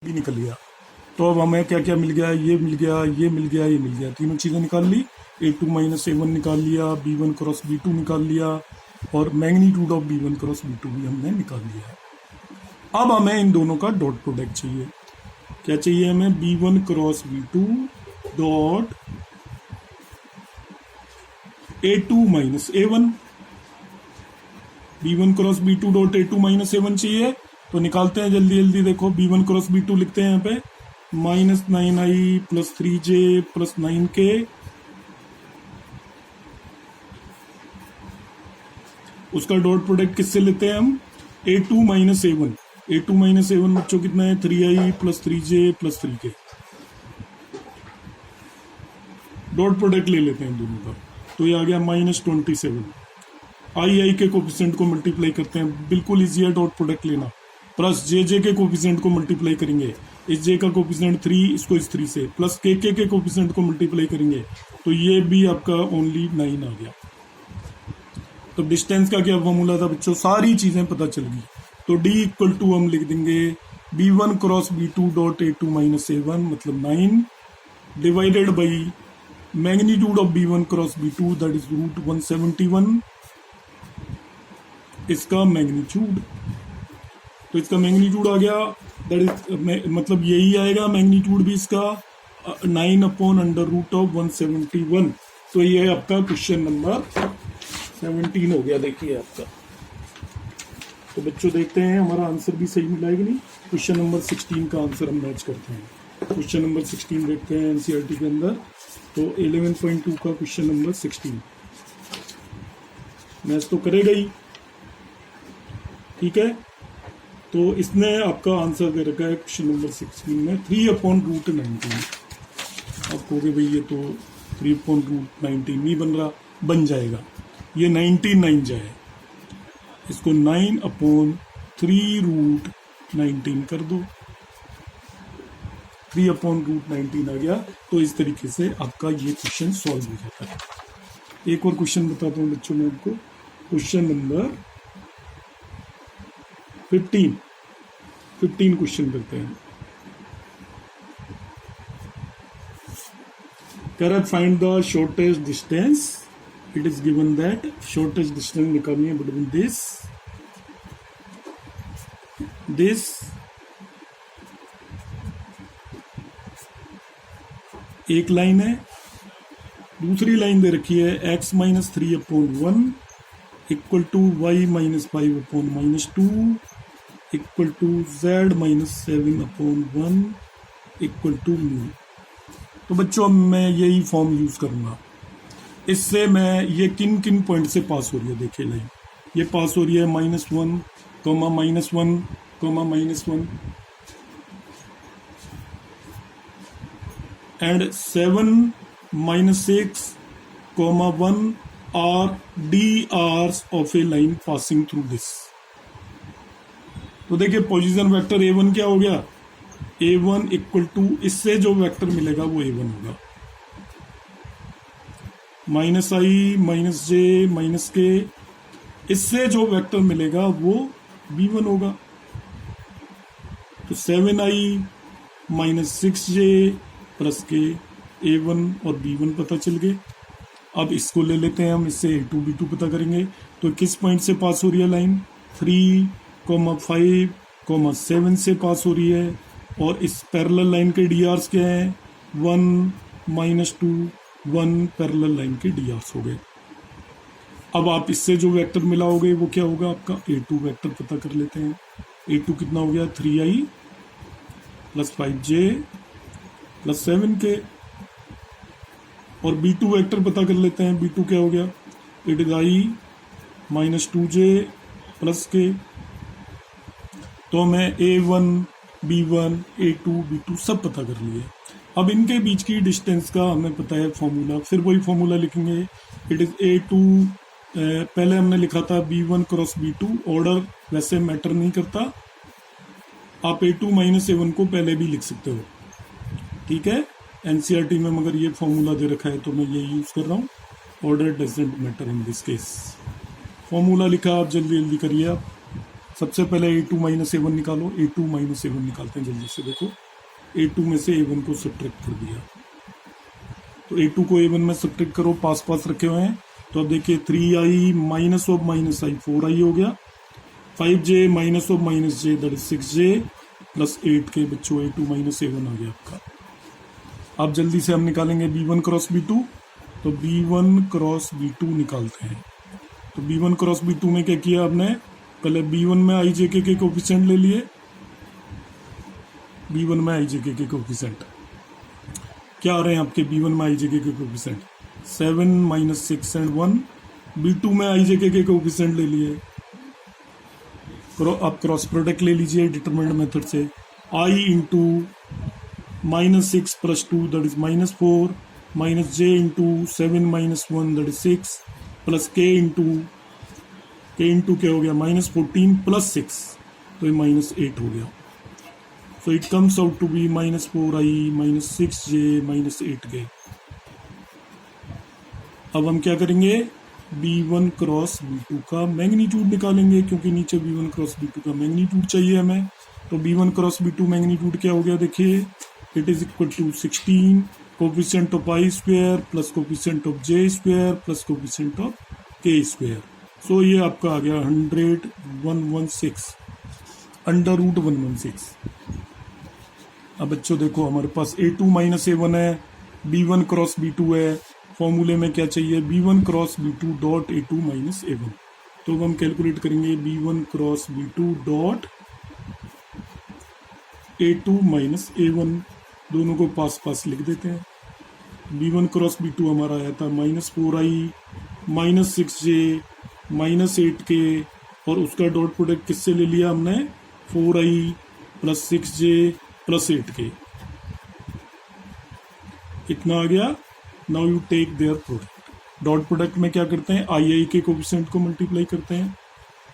भी निकल गया। तो अब हमें क्या क्या मिल गया, ये मिल गया, ये मिल गया, ये मिल गया, तीनों चीज़ें निकाल ली। A2 माइनस A1 निकाल लिया, B1 क्रॉस B2 निकाल लिया, और magnitude of B1 cross B2 भी हमने निकाल लिया है। अब हमें इन दोनों का डॉट प्रोडक्ट चाहिए। क्या चाहिए हमें? B1 cross B2 dot A2 minus A1। B1 cross B2 dot A2 minus A1 चाहिए, तो निकालते हैं जल्दी जल्दी। देखो B1 क्रॉस B2 लिखते हैं यहाँ पे, minus 9i plus 3j plus 9k, उसका डॉट प्रोडक्ट किससे लेते हैं हम? A2 minus A1। A2 minus A1 बच्चों कितना है? 3i plus 3j plus 3k। Dot product ले लेते हैं दोनों का, तो ये आ गया -27। आई के कोफिशिएंट को मल्टीप्लाई करते हैं, बिल्कुल इजी है डॉट प्रोडक्ट लेना। प्लस जे के कोफिशिएंट को मल्टीप्लाई करेंगे, इस जे का कोफिशिएंट 3, इसको इस 3 से, प्लस के कोफिशिएंट को मल्टीप्लाई करेंगे, तो ये भी आपका ओनली 9 आ गया। तो डिस्टेंस का क्या फॉर्मूला था बच्चों? सारी चीजें पता चल गई। तो D इक्वल टू हम लिख देंगे B1 cross B2 dot A2 minus A1 मतलब 9 divided by magnitude of B1 cross B2 that is root 171, इसका मैग्नीट्यूड। तो इसका मैग्नीट्यूड आ गया, दैट इज मतलब यही आएगा मैग्नीट्यूड भी इसका 9 अपॉन अंडर रूट ऑफ 171। तो ये आपका क्वेश्चन नंबर 17 हो गया। देखिए आपका, तो बच्चों देखते हैं हमारा आंसर भी सही मिला है कि नहीं। क्वेश्चन नंबर 16 का आंसर हम मैच करते हैं। क्वेश्चन नंबर 16 देखते हैं एनसीईआरटी के अंदर। तो 11.2 का क्वेश्चन नंबर 16 मैच तो करेगा ही, ठीक है। तो इसने आपका आंसर दे रखा है क्वेश्चन नंबर 16 में 3 अपॉन रूट 19। आप कहोगे भाई ये तो 3 अपॉन रूट 19 नहीं बन रहा, बन जाएगा। ये 99 जाए, इसको 9 अपॉन 3 रूट 19 कर दो, 3 अपॉन रूट 19 आ गया। तो इस तरीके से आपका ये क्वेश्चन सॉल्व हो जाता है। एक और क्वेश्चन बताता हूँ बच्चों में आपको, क्वेश्चन नंबर 15 क्वेश्चन करते हैं। Correct, find the shortest distance. It is given that shortest distance निकालनी है बिटवीन दिस एक लाइन है, दूसरी लाइन दे रखी है x minus 3 upon 1 equal to y minus 5 upon minus 2 equal to z minus 7 upon 1 equal to mu. तो बच्चों अब मैं यही फॉर्म यूज करूंगा। इससे मैं ये किन किन पॉइंट से पास हो रही है, देखिए लाइन ये पास हो रही है -1 comma -1 comma -1 and 7 -6 comma 1 are DRs of a line passing through this. तो देखिए पोजीशन वेक्टर A1 क्या हो गया? A1 इक्वल टू, इससे जो वेक्टर मिलेगा वो A1 होगा, -i minus j minus k, इससे जो वेक्टर मिलेगा वो B1 होगा। तो 7i minus 6j plus k, A1 और B1 पता चल गए। अब इसको ले लेते हैं हम, इससे A2 B2 पता करेंगे। तो किस पॉइंट से पास हो रही है लाइन? 3, 5, 7 से पास हो रही है। और इस पैरेलल लाइन के डी आर्स क्या है? 1, -2, 1 पैरेलल लाइन के डी आर्स हो गए। अब आप इससे जो वेक्टर मिलाओगे वो क्या होगा आपका? A2 वेक्टर पता कर लेते हैं। A2 कितना हो गया? 3i plus 5j plus 7k। और B2 वेक्टर पता कर लेते हैं। B2 क्या हो गया? It is i minus 2j plus k। तो मैं A1 B1 A2 B2 सब पता कर लिए। अब इनके बीच की डिस्टेंस का हमें पता है फॉर्मूला, फिर वही फॉर्मूला लिखेंगे। इट इज A2, पहले हमने लिखा था B1 क्रॉस B2, ऑर्डर वैसे मैटर नहीं करता, आप A2 माइनस A1 को पहले भी लिख सकते हो, ठीक है। एनसीईआरटी में मगर ये फॉर्मूला दे रखा है तो मैं ये यूज कर रहा हूँ। Order doesn't matter in this case. Formula लिखा, आप जल्दी जल्दी करिए। आप सबसे पहले A2 माइनस A1 निकालो, A2 माइनस A1 निकालते हैं जल्दी से। देखो A2 में से A1 को सब्ट्रैक्ट कर दिया, तो A2 को A1 में सब्ट्रैक्ट करो, पास पास रखे हुए हैं। तो अब देखिए 3i minus of minus I 4i हो गया, 5j minus of minus j that is 6j plus 8 के बच्चों A2 माइनस A1 आ गया आपका। अब जल्दी से हम निकालेंगे B1 क्रॉस B2, तो B1 क्रॉस B2 निकालते हैं। तो B1 क्रॉस B2 में क्या किया आपने, पहले B1 में आई जे के कोफिशिएंट ले लिए। B1 में आई जे के कोफिशिएंट क्या आ रहे हैं आपके, B1 में आई जे के कोफिशिएंट 7 माइनस 6 एंड 1। B2 में आई जे के कोफिशिएंट ले लिए, अब क्रॉस प्रोडक्ट ले लीजिए डिटरमिनेंट मेथड से। I into minus 6 plus 2 that is minus 4 minus j into 7 minus 1 that is 6 plus k into क्या हो गया माइनस 14 प्लस 6, तो ये माइनस 8 हो गया। So it comes out to be minus 4i minus 6j minus 8k। अब हम क्या करेंगे, B1 क्रॉस B2 का मैग्नीट्यूड निकालेंगे, क्योंकि नीचे B1 क्रॉस B2 का मैग्नीट्यूड चाहिए हमें। तो B1 क्रॉस B2 मैग्नीट्यूड क्या हो गया, देखिए it is equal to 16 coefficient of i square plus coefficient of j square plus coefficient of k square. So ये आपका आ गया 116 अंडर रूट 116। अब बच्चों देखो हमारे पास A2 माइनस A1 है, B1 क्रॉस B2 है, फॉर्मूले में क्या चाहिए B1 cross B2 dot A2 minus A1। तो अब हम कैलकुलेट करेंगे B1 cross B2 dot A2 minus A1, दोनों को पास पास लिख देते हैं। B1 क्रॉस B2 हमारा आया था minus 4i minus 6j minus 8k, और उसका डॉट प्रोडक्ट किससे ले लिया हमने, 4i plus 6j plus 8k, इतना आ गया। Now you take their product, dot product में क्या करते हैं, आई के कोफिशिएंट को मल्टीप्लाई करते हैं,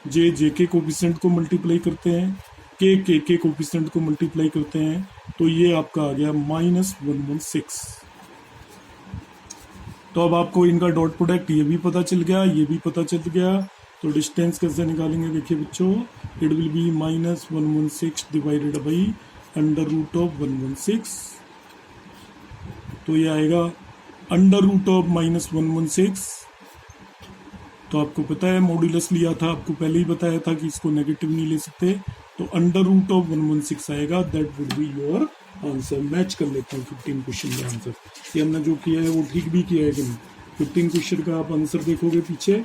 जे के कोफिशिएंट को मल्टीप्लाई करते हैं, के कोफिशिएंट को मल्टीप्लाई करते हैं, तो ये आपका आ गया माइनस 116। तो अब आपको इनका डॉट प्रोडक्ट ये भी पता चल गया, ये भी पता चल गया। तो डिस्टेंस कैसे निकालेंगे, देखिए बच्चों it will be minus 116 divided by under root of 116, तो ये आएगा अंडर रूट ऑफ माइनस 116। तो आपको पता है मॉड्यूलस लिया था, आपको पहले ही बताया था कि इसको नेगेटिव नहीं ले सकते, तो अंडर रूट ऑफ 116 आएगा, that would be your answer. Match कर लेता हूँ 15 क्वेश्चन का आंसर, ये हमने जो किया है वो ठीक भी किया है कि नहीं। 15 क्वेश्चन का आप आंसर देखोगे पीछे,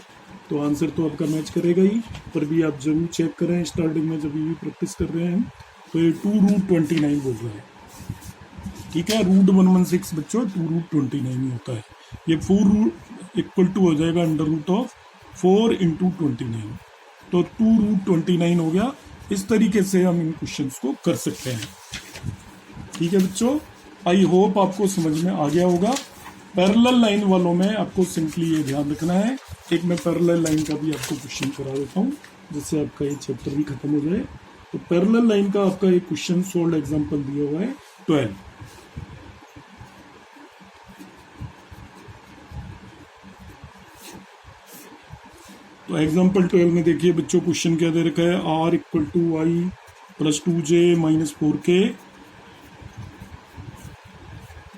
तो आंसर तो आपका मैच करेगा ही, पर भी आप जरूर चेक करें स्टार्टिंग में जब भी प्रैक्टिस कर रहे हैं। तो ये 2 रूट 29 बोल रहा है, ठीक है, रूट 116 बच्चों 2 रूट 29 ही होता है। ये 4 रूट इक्वल टू हो जाएगा अंडर रूट ऑफ 4 इंटू 29, तो 2 रूट 29 हो गया। इस तरीके से हम इन क्वेश्चंस को कर सकते हैं, ठीक है बच्चों। आई होप आपको समझ में आ गया होगा। पैरेलल लाइन वालों में आपको सिंपली ये ध्यान रखना है, एक मैं पैरेलल लाइन का भी आपको क्वेश्चन करा देता हूँ जिससे आपका ये चैप्टर भी खत्म हो जाए। तो पैरेलल लाइन का आपका एक क्वेश्चन सोल्ड एग्जांपल दिया हुआ है 12। तो एग्जाम्पल 12 में देखिए बच्चों क्वेश्चन क्या दे रखा है, r equal to i plus 2j minus 4k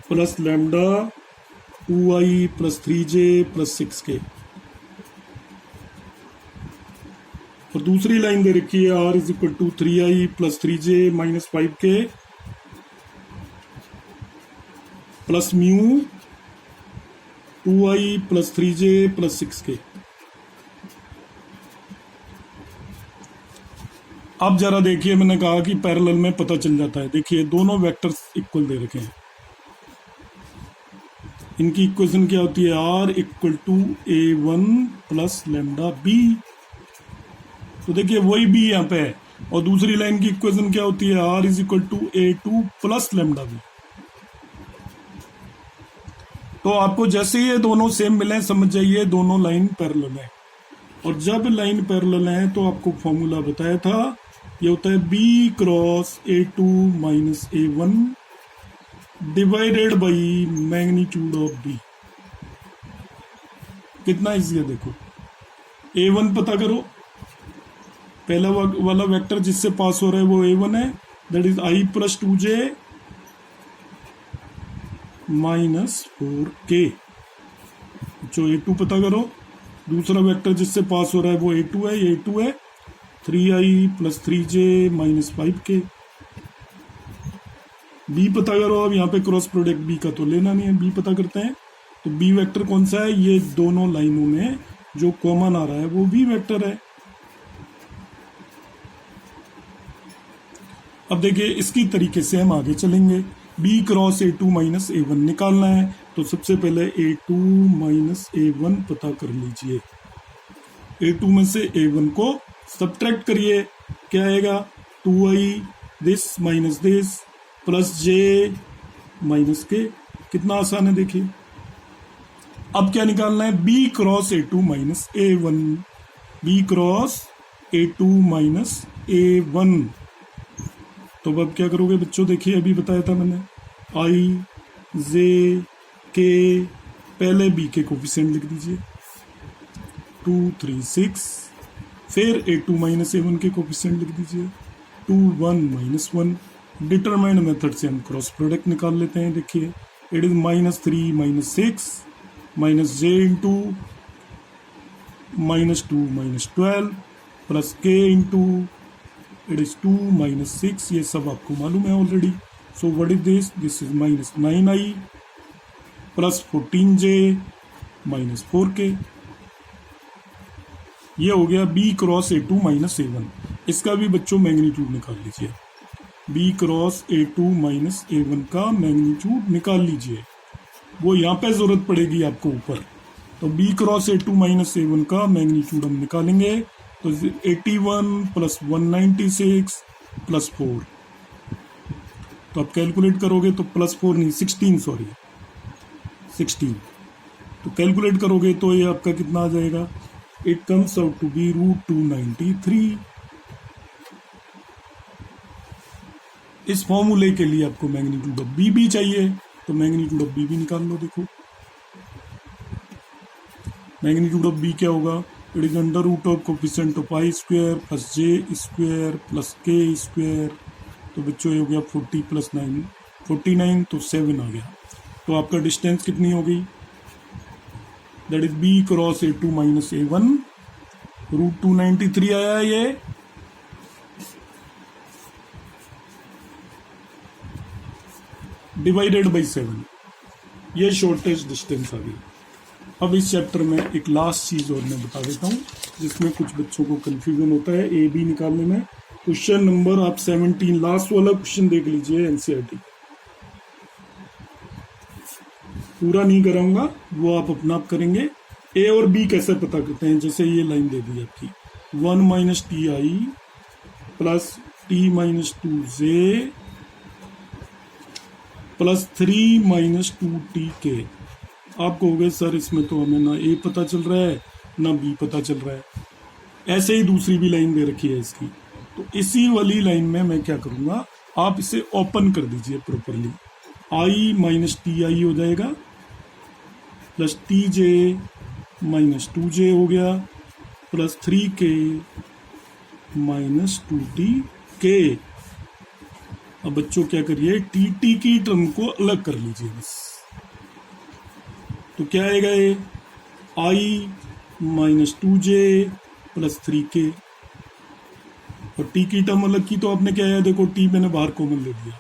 plus lambda 2i plus 3j plus 6k। और दूसरी लाइन दे रखी है r is equal to 3i plus 3j minus 5k plus mu 2i plus 3j plus 6k। अब जरा देखिए, मैंने कहा कि पैरेलल में पता चल जाता है। देखिए दोनों वेक्टर्स इक्वल दे रखे हैं, इनकी इक्वेशन क्या होती है, r equal to a1 plus lambda b। तो देखिए वही b यहाँ पे है, और दूसरी लाइन की इक्वेशन क्या होती है, r is equal to a2 plus lambda b। तो आपको जैसे ये दोनों सेम मिले समझ जाइए दोनों लाइन पैरेलल है। और जब लाइन पैरेलल है तो आपको फॉर्मूला बताया था, ये होता है b cross a2 minus a1 divided by magnitude of b। कितना इजी है देखो, a1 पता करो, पहला वाला वेक्टर जिससे पास हो रहा है वो A1 है, that is I plus 2J minus 4K। जो A2 पता करो। दूसरा वेक्टर जिससे पास हो रहा है वो A2 है, ये A2 है, 3I plus 3J minus 5K। B पता करो। अब यहाँ पे क्रॉस प्रोडक्ट बी का तो लेना नहीं है, बी पता करते हैं। तो बी वेक्टर कौन सा है, ये दोनों लाइनों में जो कॉमन आ रहा है वो बी वेक्टर है। अब देखिए इसकी तरीके से हम आगे चलेंगे। B cross A2 minus A1 निकालना है, तो सबसे पहले A2 माइनस A1 पता कर लीजिए। A2 में से A1 को सब्ट्रैक्ट करिए, क्या आएगा, 2I this minus this plus J minus के। कितना आसान है देखिए। अब क्या निकालना है, B cross A2 minus A1, B cross A2 minus A1। तो अब क्या करोगे बच्चों, देखिए अभी बताया था मैंने, I J K, पहले B के कोफिशिएंट लिख दीजिए 2 3 6, फिर A2 माइनस A1 के कोफिशिएंट लिख दीजिए 2 1 माइनस 1। डिटरमाइंड मेथड से हम क्रॉस प्रोडक्ट निकाल लेते हैं। देखिए it is minus 3 minus 6 minus J into minus 2 minus 12 plus K into it is 2 minus 6। ये सब आपको मालूम है already. So what is this, this is minus 9I plus 14J minus 4K। ये हो गया B cross A2 minus A1। इसका भी बच्चों मैग्नीट्यूड निकाल लीजिए। B cross A2 minus A1 का मैग्नीट्यूड निकाल लीजिए, वो यहाँ पे जरूरत पड़ेगी आपको ऊपर। तो B cross A2 minus A1 का मैग्नीट्यूड हम निकालेंगे, तो 81 प्लस 196 प्लस 4। तो आप कैलकुलेट करोगे तो प्लस 4 नहीं 16, सॉरी 16। तो कैलकुलेट करोगे तो ये आपका कितना आ जाएगा, it comes out to be √293। इस फॉर्मूले के लिए आपको मैग्नीट्यूड ऑफ बी भी चाहिए, तो मैग्नीट्यूड ऑफ बी भी निकाल लो। देखो मैग्नीट्यूड ऑफ बी क्या होगा, it is under root of coefficient of I square plus J square plus K square. तो बच्चों ये हो गया 40 प्लस 9 49, तो 7 आ गया। तो आपका डिस्टेंस कितनी हो गई, that is B cross A2 minus A1 √293 आया ये। डिवाइडेड बाई 7, ये शॉर्टेस्ट डिस्टेंस आ गई। अब इस चैप्टर में एक लास्ट चीज और मैं बता देता हूँ जिसमें कुछ बच्चों को कंफ्यूजन होता है ए बी निकालने में। क्वेश्चन नंबर आप 17 लास्ट वाला क्वेश्चन देख लीजिए एनसीईआरटी। पूरा नहीं कराऊंगा, वो आप अपना आप करेंगे। ए और बी कैसे पता करते हैं, जैसे ये लाइन दे दी आपकी 1 minus TI plus T minus 2J plus 3 minus 2TK। आप कहोगे सर इसमें तो हमें ना ए पता चल रहा है ना बी पता चल रहा है। ऐसे ही दूसरी भी लाइन दे रखी है इसकी, तो इसी वाली लाइन में मैं क्या करूंगा, आप इसे ओपन कर दीजिए प्रॉपरली। I माइनस TI हो जाएगा प्लस TJ माइनस 2J हो गया प्लस 3K माइनस 2TK। अब बच्चों क्या करिए, TT की टर्म को अलग कर लीजिए बस। तो क्या आएगा ये, I minus 2J plus 3K। और T की टर्म अलग की तो आपने क्या है, देखो T मैंने बाहर कॉमन ले लिया,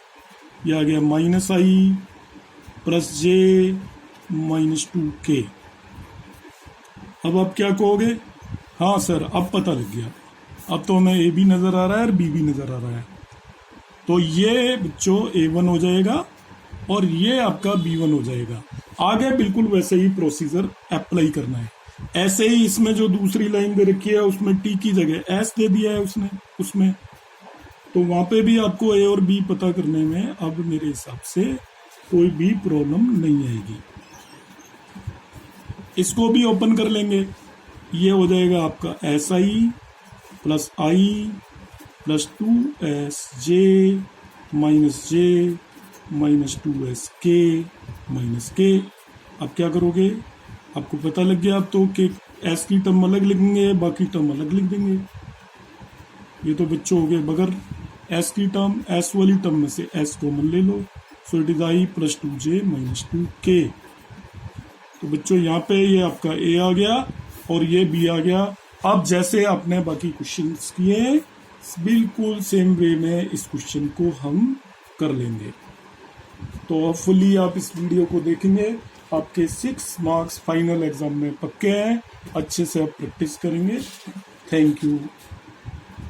ये आ गया minus I plus J minus 2K। अब आप क्या कहोगे, हाँ सर अब पता लग गया, अब तो हमें ए भी नजर आ रहा है और बी भी नजर आ रहा है। तो ये बच्चों A1 हो जाएगा और ये आपका B1 हो जाएगा। आगे बिल्कुल वैसे ही प्रोसीजर अप्लाई करना है। ऐसे ही इसमें जो दूसरी लाइन दे रखी है उसमें T की जगह S दे दिया है उसने उसमें, तो वहां पे भी आपको A और B पता करने में अब मेरे हिसाब से कोई भी प्रॉब्लम नहीं आएगी। इसको भी ओपन कर लेंगे, ये हो जाएगा आपका SI plus I plus 2SJ minus J minus 2SK minus K। अब क्या करोगे, आपको पता लग गया अब तो कि S की टर्म अलग लिखेंगे, बाकी टर्म अलग लिख देंगे। ये तो बच्चों हो गए, मगर एस की टर्म, एस वाली टर्म में से एस कॉमन ले लो, so it is I plus 2j minus 2k। तो बच्चों यहाँ पे ये आपका ए आ गया और ये बी आ गया। अब जैसे आपने बाकी क्वेश्चंस किए बिल्कुल सेम वे में इस क्वेश्चन को हम कर लेंगे। तो होपफुली आप इस वीडियो को देखेंगे, आपके 6 मार्क्स फाइनल एग्जाम में पक्के हैं। अच्छे से आप प्रैक्टिस करेंगे। Thank you.